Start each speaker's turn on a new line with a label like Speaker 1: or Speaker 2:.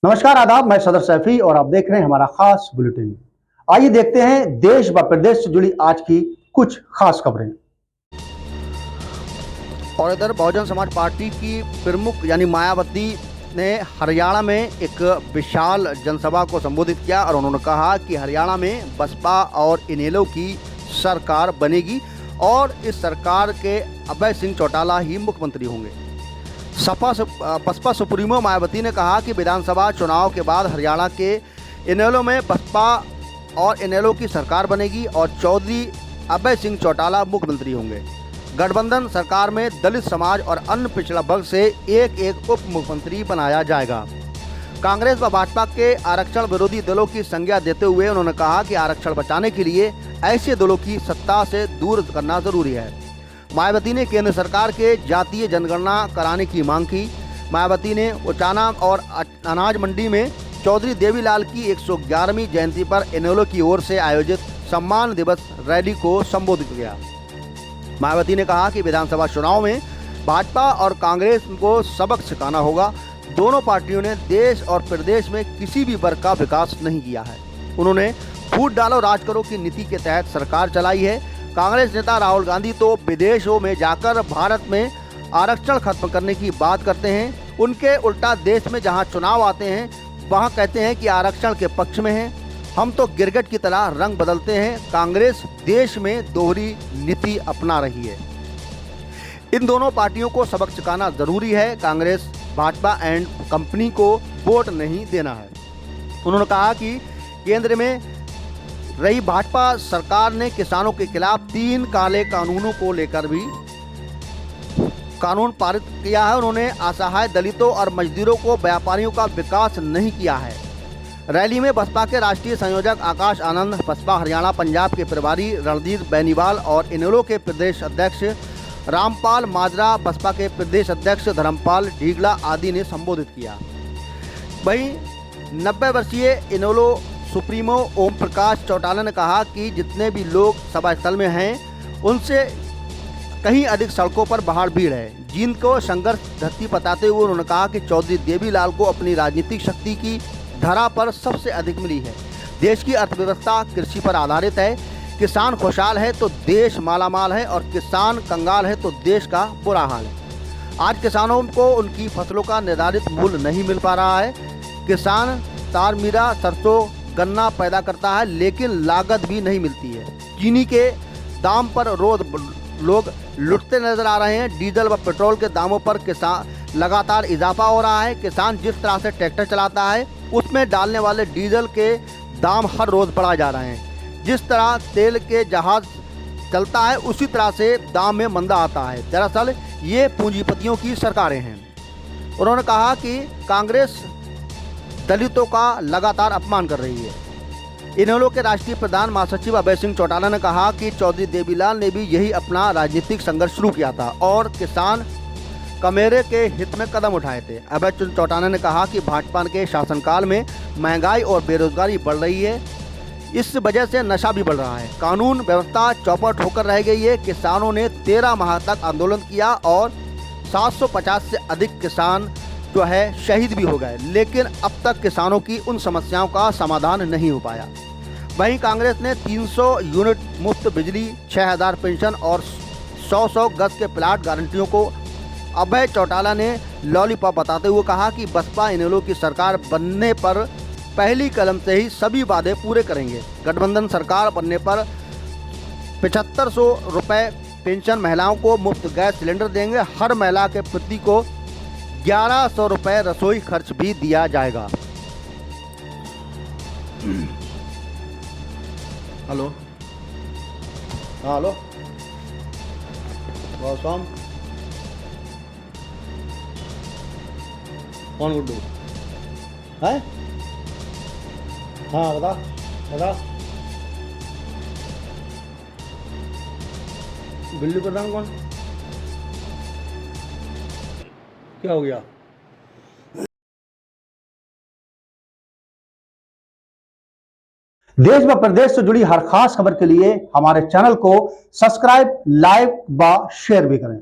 Speaker 1: नमस्कार, आदाब। मैं सदर सैफी और आप देख रहे हैं हमारा खास बुलेटिन। आइए देखते हैं देश व प्रदेश से जुड़ी आज की कुछ खास खबरें।
Speaker 2: और इधर बहुजन समाज पार्टी की प्रमुख यानी मायावती ने हरियाणा में एक विशाल जनसभा को संबोधित किया और उन्होंने कहा कि हरियाणा में बसपा और इनेलो की सरकार बनेगी और इस सरकार के अभय सिंह चौटाला ही मुख्यमंत्री होंगे। बसपा सुप्रीमो मायावती ने कहा कि विधानसभा चुनाव के बाद हरियाणा के इनेलो में बसपा और इनेलो की सरकार बनेगी और चौधरी अभय सिंह चौटाला मुख्यमंत्री होंगे। गठबंधन सरकार में दलित समाज और अन्य पिछड़ा वर्ग से एक एक उप मुख्यमंत्री बनाया जाएगा। कांग्रेस व भाजपा के आरक्षण विरोधी दलों की संज्ञा देते हुए उन्होंने कहा कि आरक्षण बचाने के लिए ऐसे दलों की सत्ता से दूर करना जरूरी है। मायावती ने केंद्र सरकार के जातीय जनगणना कराने की मांग की। मायावती ने उचाना और अनाज मंडी में चौधरी देवीलाल की 111वीं जयंती पर इनेलो की ओर से आयोजित सम्मान दिवस रैली को संबोधित किया। मायावती ने कहा कि विधानसभा चुनाव में भाजपा और कांग्रेस को सबक सिखाना होगा। दोनों पार्टियों ने देश और प्रदेश में किसी भी वर्ग का विकास नहीं किया है। उन्होंने फूट डालो राज करो की नीति के तहत सरकार चलाई है। कांग्रेस नेता राहुल गांधी तो विदेशों में जाकर भारत में आरक्षण खत्म करने की बात करते हैं। उनके उल्टा देश में जहां चुनाव आते हैं वहां कहते हैं कि आरक्षण के पक्ष में हैं। हम तो गिरगिट की तरह रंग बदलते हैं। कांग्रेस देश में दोहरी नीति अपना रही है। इन दोनों पार्टियों को सबक सिखाना जरूरी है। कांग्रेस भाजपा एंड कंपनी को वोट नहीं देना है। उन्होंने कहा कि केंद्र में रही भाजपा सरकार ने किसानों के खिलाफ 3 काले कानूनों को लेकर भी कानून पारित किया है। उन्होंने असहाय दलितों और मजदूरों को व्यापारियों का विकास नहीं किया है। रैली में बसपा के राष्ट्रीय संयोजक आकाश आनंद, बसपा हरियाणा पंजाब के प्रभारी रणधीर बेनीवाल और इनेलो के प्रदेश अध्यक्ष रामपाल माजरा, बसपा के प्रदेश अध्यक्ष धर्मपाल ढीगला आदि ने संबोधित किया। वहीं 90 वर्षीय इनेलो सुप्रीमो ओम प्रकाश चौटाला ने कहा कि जितने भी लोग सभा स्थल में हैं उनसे कहीं अधिक सड़कों पर बाहर भीड़ है, जिनको संघर्ष धरती बताते हुए उन्होंने कहा कि चौधरी देवीलाल को अपनी राजनीतिक शक्ति की धरा पर सबसे अधिक मिली है। देश की अर्थव्यवस्था कृषि पर आधारित है। किसान खुशहाल है तो देश मालामाल है और किसान कंगाल है तो देश का बुरा हाल है। आज किसानों को उनकी फसलों का निर्धारित मूल्य नहीं मिल पा रहा है। किसान तारमीरा, सरसों, गन्ना पैदा करता है लेकिन लागत भी नहीं मिलती है। चीनी के दाम पर रोज लोग लुटते नजर आ रहे हैं। डीजल व पेट्रोल के दामों पर किसान लगातार इजाफा हो रहा है। किसान जिस तरह से ट्रैक्टर चलाता है उसमें डालने वाले डीजल के दाम हर रोज बढ़ा जा रहे हैं। जिस तरह तेल के जहाज चलता है उसी तरह से दाम में मंदा आता है। दरअसल ये पूंजीपतियों की सरकारें हैं। उन्होंने कहा कि कांग्रेस दलितों का लगातार अपमान कर रही है। इनेलो के राष्ट्रीय प्रधान महासचिव अभय सिंह चौटाला ने कहा कि चौधरी देवीलाल ने भी यही अपना राजनीतिक संघर्ष शुरू किया था और किसान कमेरे के हित में कदम उठाए थे। अभय सिंह चौटाला ने कहा कि भाजपा के शासनकाल में महंगाई और बेरोजगारी बढ़ रही है। इस वजह से नशा भी बढ़ रहा है। कानून व्यवस्था चौपट होकर रह गई है। किसानों ने 13 माह तक आंदोलन किया और 750 से अधिक किसान जो है शहीद भी हो गए, लेकिन अब तक किसानों की उन समस्याओं का समाधान नहीं हो पाया। वहीं कांग्रेस ने 300 यूनिट मुफ्त बिजली, 6000 पेंशन और 100 गज के प्लाट गारंटियों को अभय चौटाला ने लॉलीपॉप बताते हुए कहा कि बसपा इनेलो की सरकार बनने पर पहली कलम से ही सभी वादे पूरे करेंगे। गठबंधन सरकार बनने पर 7500 रुपये पेंशन, महिलाओं को मुफ्त गैस सिलेंडर देंगे। हर महिला के पति को 1100 रुपये रसोई खर्च भी दिया जाएगा। हेलो, हाँ हेलो, मौसम कौन गुड्डू है? हाँ बता बता। बिल्ली प्रधान कौन? क्या हो गया?
Speaker 1: देश व प्रदेश से जुड़ी हर खास खबर के लिए हमारे चैनल को सब्सक्राइब, लाइक व शेयर भी करें।